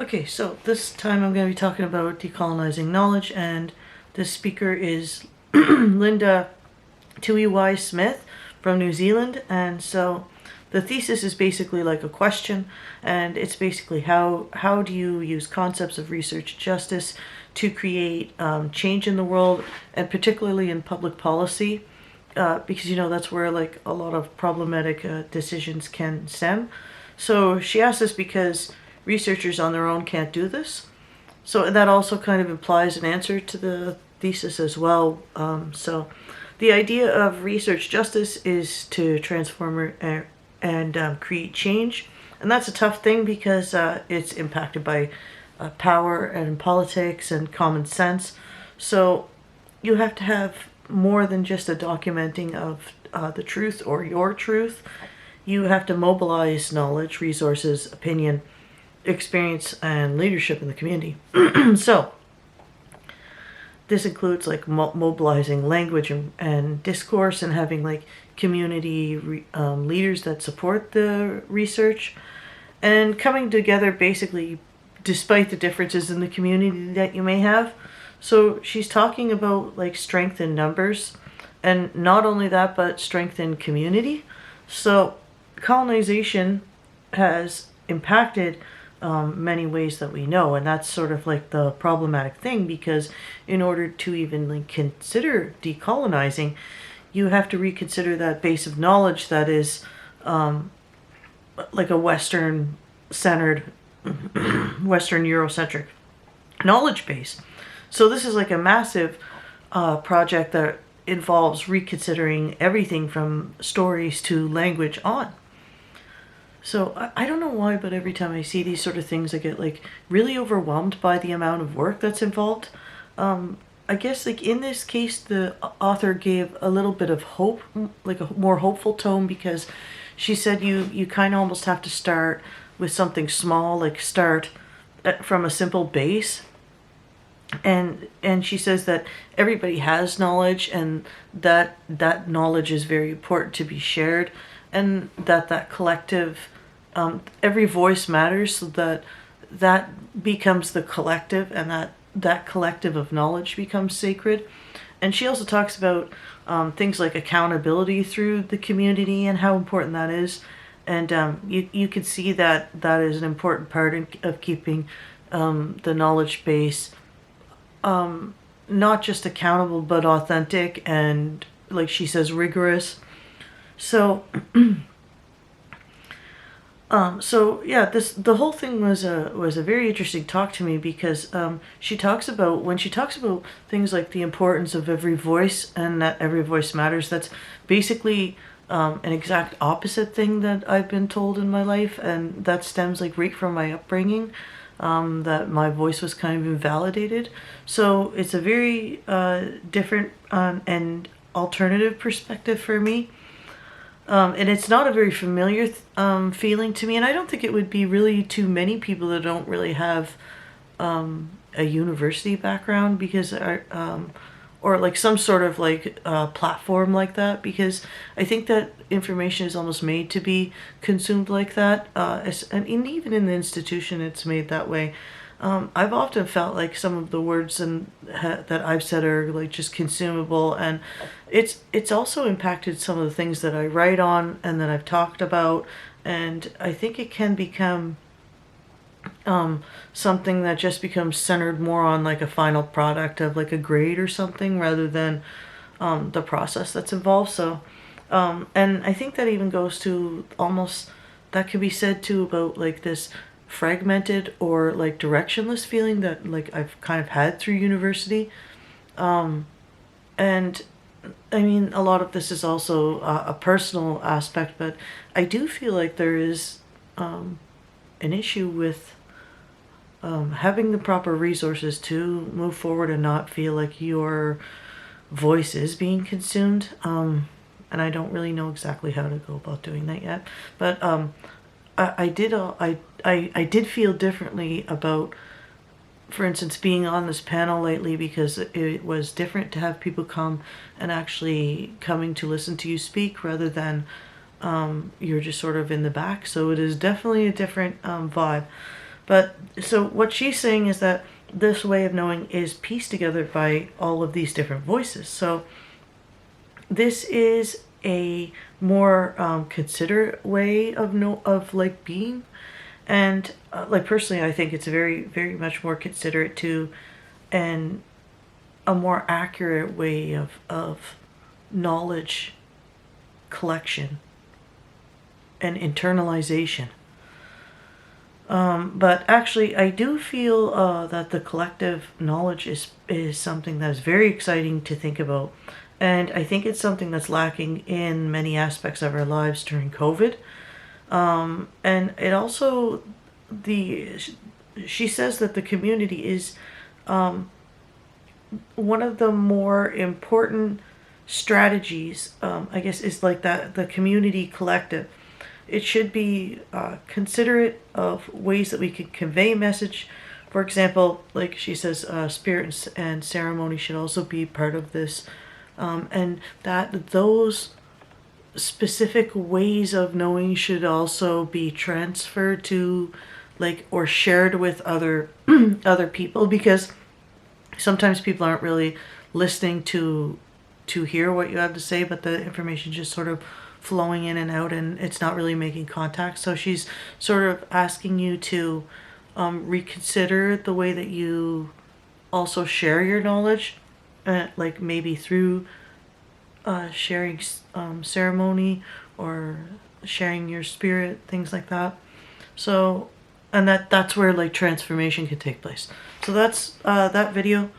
Okay, so this time I'm going to be talking about decolonizing knowledge, and this speaker is Linda Tuhiwai Smith from New Zealand. And so the thesis is basically like a question, and it's basically how do you use concepts of research justice to create change in the world, and particularly in public policy, because that's where like a lot of problematic decisions can stem. So she asked this because researchers on their own can't do this. So that also kind of implies an answer to the thesis as well. So the idea of research justice is to transform and create change. And that's a tough thing because it's impacted by power and politics and common sense. So you have to have more than just a documenting of the truth or your truth. You have to mobilize knowledge, resources, opinion, experience, and leadership in the community. So this includes like mobilizing language and discourse, and having like community leaders that support the research, and coming together basically despite the differences in the community that you may have. So she's talking about like strength in numbers, and not only that, but strength in community. So colonization has impacted many ways that we know, and that's sort of like the problematic thing, because in order to even like consider decolonizing, you have to reconsider that base of knowledge that is like a Western centered Western Eurocentric knowledge base. So this is like a massive project that involves reconsidering everything from stories to language on. So I don't know why, but every time I see these sort of things, I get like really overwhelmed by the amount of work that's involved. I guess like in this case, the author gave a little bit of hope, like a more hopeful tone, because she said you kind of almost have to start with something small, like start from a simple base. And she says that everybody has knowledge, and that knowledge is very important to be shared, and that collective, every voice matters, so that becomes the collective, and that collective of knowledge becomes sacred. And she also talks about things like accountability through the community and how important that is. And you can see that is an important part of keeping the knowledge base not just accountable, but authentic, and like she says, rigorous. So so yeah, the whole thing was a very interesting talk to me, because when she talks about things like the importance of every voice and that every voice matters, that's basically an exact opposite thing that I've been told in my life, and that stems like right from my upbringing. That my voice was kind of invalidated. So it's a very different and alternative perspective for me. And it's not a very familiar feeling to me, and I don't think it would be really to many people that don't really have a university background, because or like some sort of like platform like that, because I think that information is almost made to be consumed like that, and even in the institution it's made that way. I've often felt like some of the words that I've said are like just consumable, and it's also impacted some of the things that I write on and that I've talked about, and I think it can become something that just becomes centered more on like a final product of like a grade or something, rather than the process that's involved. So and I think that even goes to almost, that could be said too about like this fragmented or like directionless feeling that like I've kind of had through university. And I mean, a lot of this is also a personal aspect, but I do feel like there is an issue with having the proper resources to move forward and not feel like your voice is being consumed. And I don't really know exactly how to go about doing that yet. But I did feel differently about, for instance, being on this panel lately, because it was different to have people come and actually coming to listen to you speak, rather than you're just sort of in the back. So it is definitely a different vibe. But so what she's saying is that this way of knowing is pieced together by all of these different voices. So this is a more considerate way of like being, and like personally, I think it's very, very much more considerate to, and a more accurate way of knowledge collection and internalization. But actually, I do feel that the collective knowledge is something that is very exciting to think about. And I think it's something that's lacking in many aspects of our lives during COVID. And it also, she says that the community is one of the more important strategies, I guess, is like that the community collective. It should be considerate of ways that we can convey message. For example, like she says, spirit and ceremony should also be part of this, and that those specific ways of knowing should also be transferred to, like, or shared with other other people, because sometimes people aren't really listening to hear what you have to say, but the information just sort of flowing in and out, and it's not really making contact. So she's sort of asking you to reconsider the way that you also share your knowledge, like maybe through sharing ceremony, or sharing your spirit, things like that. So, and that's where like transformation can take place. So that's that video.